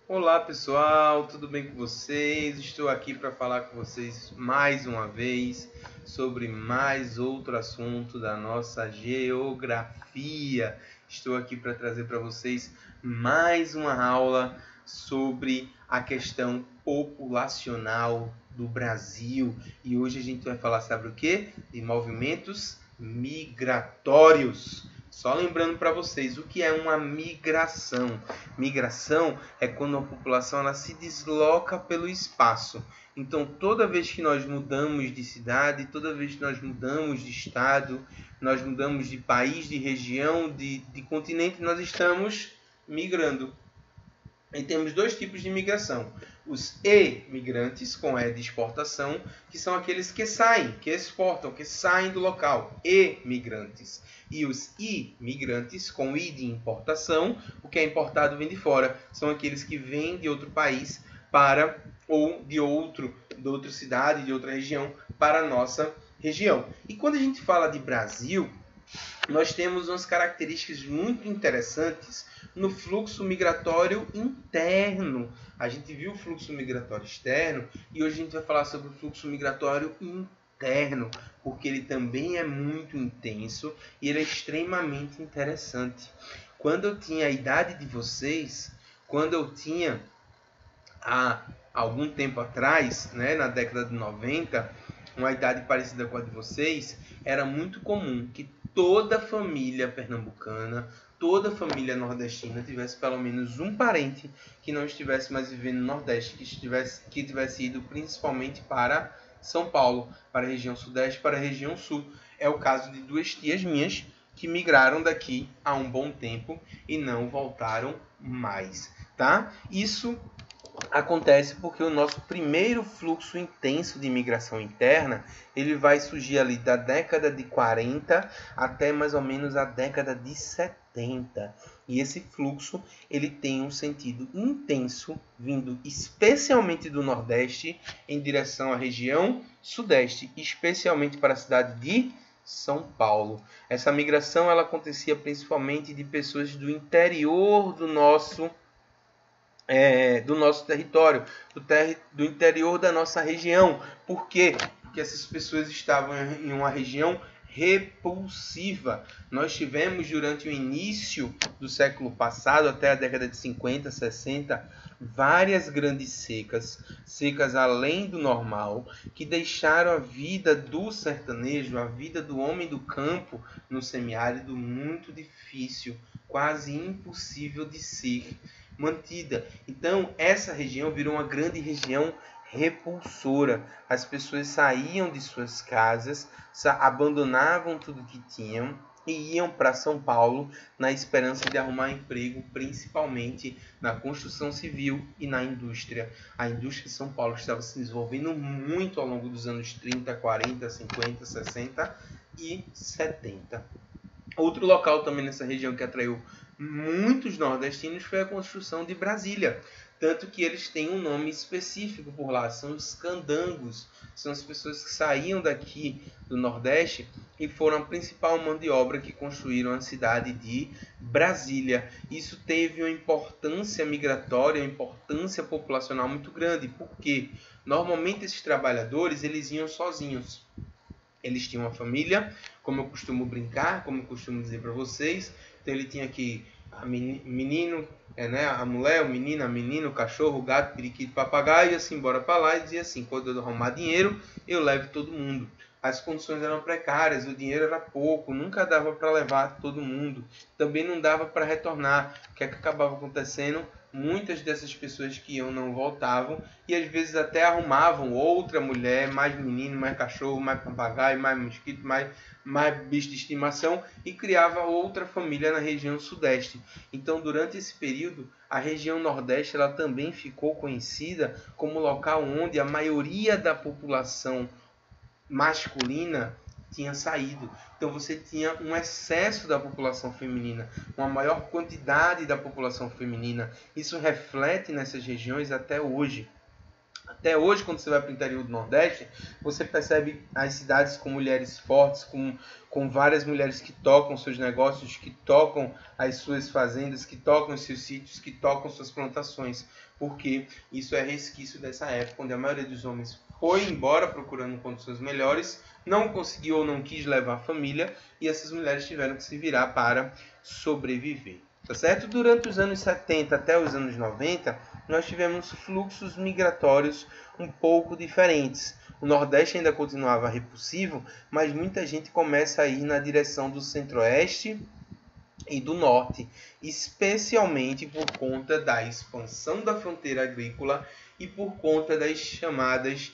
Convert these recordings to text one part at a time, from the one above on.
Olá pessoal, tudo bem com vocês? Estou aqui para falar com vocês mais uma vez sobre mais outro assunto da nossa geografia. Estou aqui para trazer para vocês mais uma aula sobre a questão populacional do Brasil. E hoje a gente vai falar sobre o quê? De movimentos migratórios. Só lembrando para vocês o que é uma migração. Migração é quando a população ela se desloca pelo espaço. Então, toda vez que nós mudamos de cidade, toda vez que nós mudamos de estado, nós mudamos de país, de região, de continente, nós estamos migrando. E temos dois tipos de imigração. Os emigrantes, com E de exportação, que são aqueles que saem, que exportam, que saem do local. Emigrantes. E os imigrantes, com I de importação, o que é importado vem de fora. São aqueles que vêm de outro país para, ou de outra cidade, de outra região, para a nossa região. E quando a gente fala de Brasil, nós temos umas características muito interessantes no fluxo migratório interno. A gente viu o fluxo migratório externo e hoje a gente vai falar sobre o fluxo migratório interno, porque ele também é muito intenso e ele é extremamente interessante. Quando eu tinha a idade de vocês, quando eu tinha há algum tempo atrás, né, na década de 90, uma idade parecida com a de vocês, era muito comum que toda família pernambucana, toda família nordestina tivesse pelo menos um parente que não estivesse mais vivendo no Nordeste, que tivesse ido principalmente para São Paulo, para a região Sudeste, para a região Sul. É o caso de duas tias minhas que migraram daqui há um bom tempo e não voltaram mais, tá? Isso acontece porque o nosso primeiro fluxo intenso de imigração interna, ele vai surgir ali da década de 40 até mais ou menos a década de 70. E esse fluxo, ele tem um sentido intenso, vindo especialmente do Nordeste em direção à região Sudeste, especialmente para a cidade de São Paulo. Essa migração ela acontecia principalmente de pessoas do interior do nosso território, do interior da nossa região. Por quê? Porque essas pessoas estavam em uma região repulsiva. Nós tivemos durante o início do século passado, até a década de 50, 60, várias grandes secas, secas além do normal, que deixaram a vida do sertanejo, a vida do homem do campo no semiárido muito difícil, quase impossível de ser mantida. Então, essa região virou uma grande região repulsora. As pessoas saíam de suas casas, abandonavam tudo que tinham e iam para São Paulo na esperança de arrumar emprego, principalmente na construção civil e na indústria. A indústria de São Paulo estava se desenvolvendo muito ao longo dos anos 30, 40, 50, 60 e 70. Outro local também nessa região que atraiu muitos nordestinos foi a construção de Brasília. Tanto que eles têm um nome específico por lá, são os candangos. São as pessoas que saíam daqui do Nordeste e foram a principal mão de obra que construíram a cidade de Brasília. Isso teve uma importância migratória, uma importância populacional muito grande, porque normalmente esses trabalhadores eles iam sozinhos. Eles tinham uma família, como eu costumo brincar, como eu costumo dizer para vocês. Então ele tinha aqui menino, a mulher, o menino, a menina, o cachorro, o gato, periquito, papagaio, e assim, bora para lá e dizia assim, quando eu arrumar dinheiro, eu levo todo mundo. As condições eram precárias, o dinheiro era pouco, nunca dava para levar todo mundo. Também não dava para retornar. O que é que acabava acontecendo? Muitas dessas pessoas que iam não voltavam e às vezes até arrumavam outra mulher, mais menino, mais cachorro, mais papagaio, mais mosquito, mais bicho de estimação e criava outra família na região sudeste. Então, durante esse período, a região nordeste ela também ficou conhecida como local onde a maioria da população masculina tinha saído. Então você tinha um excesso da população feminina, uma maior quantidade da população feminina. Isso reflete nessas regiões até hoje. Até hoje, quando você vai para o interior do Nordeste, você percebe as cidades com mulheres fortes, com várias mulheres que tocam seus negócios, que tocam as suas fazendas, que tocam os seus sítios, que tocam suas plantações. Porque isso é resquício dessa época, onde a maioria dos homens foi embora procurando condições melhores, não conseguiu ou não quis levar a família, e essas mulheres tiveram que se virar para sobreviver. Tá certo? Durante os anos 70 até os anos 90, nós tivemos fluxos migratórios um pouco diferentes. O Nordeste ainda continuava repulsivo, mas muita gente começa a ir na direção do Centro-Oeste e do Norte, especialmente por conta da expansão da fronteira agrícola e por conta das chamadas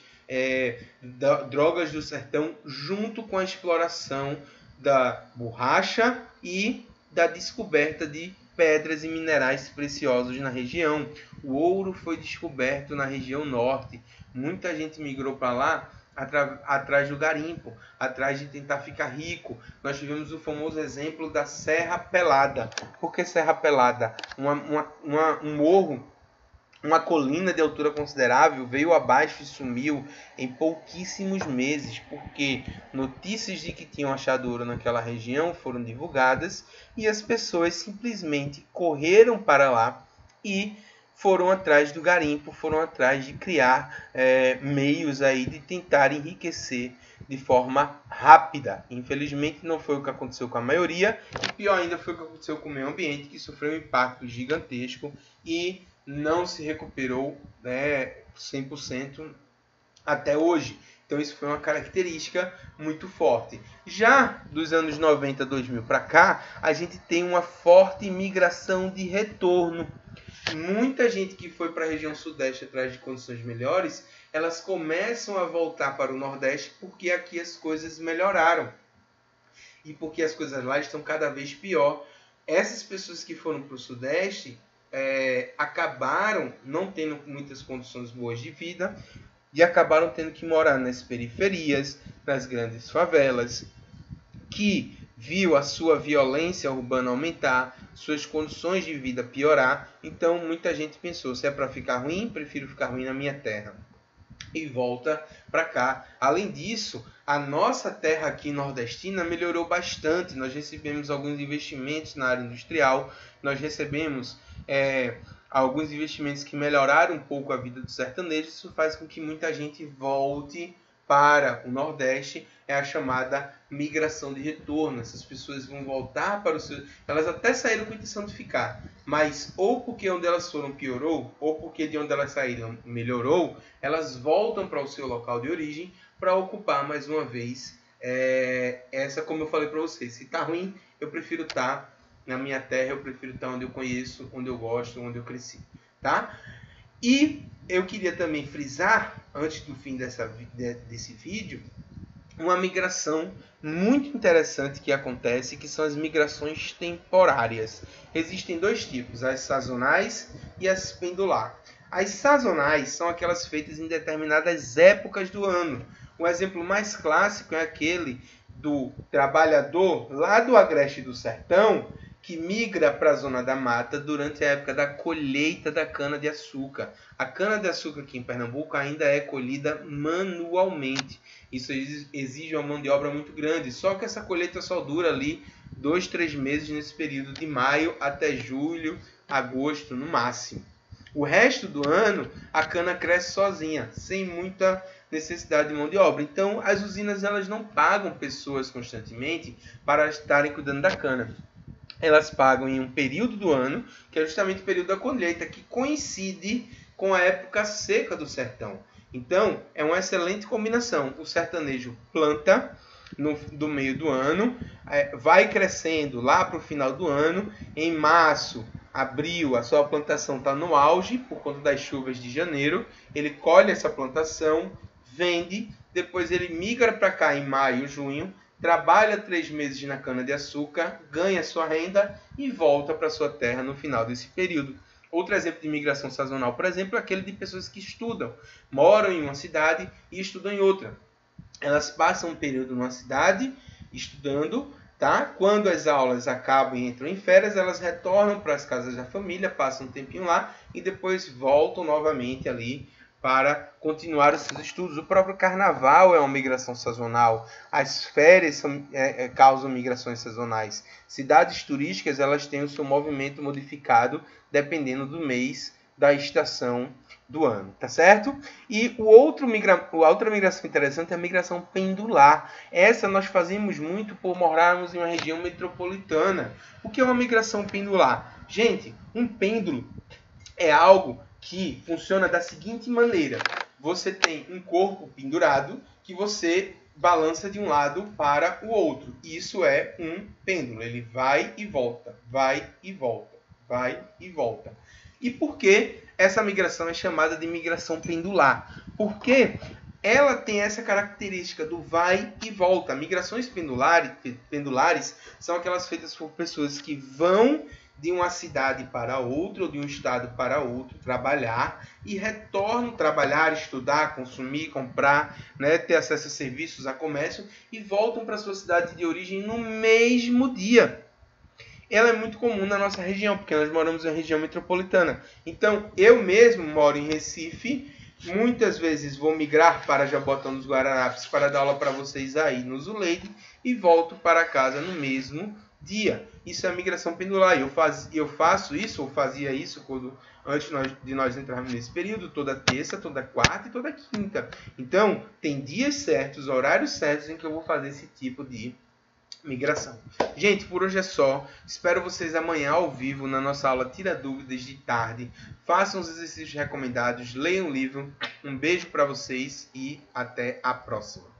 drogas do sertão, junto com a exploração da borracha e da descoberta de pedras e minerais preciosos na região. O ouro foi descoberto na região norte. Muita gente migrou para lá atrás do garimpo, atrás de tentar ficar rico. Nós tivemos o famoso exemplo da Serra Pelada. Por que Serra Pelada? Um morro, uma colina de altura considerável, veio abaixo e sumiu em pouquíssimos meses, porque notícias de que tinham achado ouro naquela região foram divulgadas e as pessoas simplesmente correram para lá e foram atrás do garimpo, foram atrás de criar meios aí de tentar enriquecer de forma rápida. Infelizmente não foi o que aconteceu com a maioria, e pior ainda foi o que aconteceu com o meio ambiente, que sofreu um impacto gigantesco e não se recuperou 100% até hoje. Então isso foi uma característica muito forte. Já dos anos 90, 2000 para cá, a gente tem uma forte migração de retorno. Muita gente que foi para a região sudeste atrás de condições melhores, elas começam a voltar para o Nordeste porque aqui as coisas melhoraram. E porque as coisas lá estão cada vez pior. Essas pessoas que foram para o Sudeste acabaram não tendo muitas condições boas de vida e acabaram tendo que morar nas periferias, nas grandes favelas, que viu a sua violência urbana aumentar, suas condições de vida piorar. Então muita gente pensou, se é para ficar ruim, prefiro ficar ruim na minha terra. E volta para cá. Além disso, a nossa terra aqui nordestina melhorou bastante. Nós recebemos alguns investimentos na área industrial, nós recebemos alguns investimentos que melhoraram um pouco a vida do sertanejo. Isso faz com que muita gente volte para o Nordeste. É a chamada migração de retorno. Essas pessoas vão voltar para o seu... Elas até saíram com a intenção de ficar, mas ou porque onde elas foram piorou, ou porque de onde elas saíram melhorou, elas voltam para o seu local de origem para ocupar mais uma vez essa, como eu falei para vocês. Se está ruim, eu prefiro estar na minha terra, eu prefiro estar onde eu conheço, onde eu gosto, onde eu cresci, tá? E eu queria também frisar, antes do fim desse vídeo, uma migração muito interessante que acontece, que são as migrações temporárias. Existem dois tipos, as sazonais e as pendular. As sazonais são aquelas feitas em determinadas épocas do ano. O exemplo mais clássico é aquele do trabalhador lá do Agreste do Sertão, que migra para a zona da mata durante a época da colheita da cana-de-açúcar. A cana-de-açúcar aqui em Pernambuco ainda é colhida manualmente. Isso exige uma mão de obra muito grande. Só que essa colheita só dura ali 2, 3 meses nesse período de maio até julho, agosto no máximo. O resto do ano a cana cresce sozinha, sem muita necessidade de mão de obra. Então as usinas elas não pagam pessoas constantemente para estarem cuidando da cana. Elas pagam em um período do ano, que é justamente o período da colheita, que coincide com a época seca do sertão. Então, é uma excelente combinação. O sertanejo planta do meio do ano, vai crescendo lá para o final do ano. Em março, abril, a sua plantação está no auge, por conta das chuvas de janeiro. Ele colhe essa plantação, vende, depois ele migra para cá em maio, junho, trabalha 3 meses na cana-de-açúcar, ganha sua renda e volta para sua terra no final desse período. Outro exemplo de migração sazonal, por exemplo, é aquele de pessoas que estudam, moram em uma cidade e estudam em outra. Elas passam um período numa cidade estudando, tá? Quando as aulas acabam e entram em férias, elas retornam para as casas da família, passam um tempinho lá e depois voltam novamente ali para continuar os seus estudos. O próprio carnaval é uma migração sazonal. As férias causam migrações sazonais. Cidades turísticas, elas têm o seu movimento modificado dependendo do mês, da estação do ano, tá certo? E a outra migração interessante é a migração pendular. Essa nós fazemos muito por morarmos em uma região metropolitana. O que é uma migração pendular? Gente, um pêndulo é algo que funciona da seguinte maneira. Você tem um corpo pendurado que você balança de um lado para o outro. Isso é um pêndulo. Ele vai e volta, vai e volta, vai e volta. E por que essa migração é chamada de migração pendular? Porque ela tem essa característica do vai e volta. Migrações pendulares são aquelas feitas por pessoas que vão de uma cidade para outra, ou de um estado para outro, trabalhar, e retornam trabalhar, estudar, consumir, comprar, né, ter acesso a serviços, a comércio, e voltam para a sua cidade de origem no mesmo dia. Ela é muito comum na nossa região, porque nós moramos em uma região metropolitana. Então, eu mesmo moro em Recife, muitas vezes vou migrar para Jabotão dos Guararapes para dar aula para vocês aí no Zuleide e volto para casa no mesmo dia. Isso é a migração pendular. Eu faço isso, ou fazia isso antes de nós entrarmos nesse período, toda terça, toda quarta e toda quinta. Então, tem dias certos, horários certos em que eu vou fazer esse tipo de migração. Gente, por hoje é só. Espero vocês amanhã ao vivo na nossa aula Tira Dúvidas de tarde. Façam os exercícios recomendados, leiam o livro. Um beijo para vocês e até a próxima.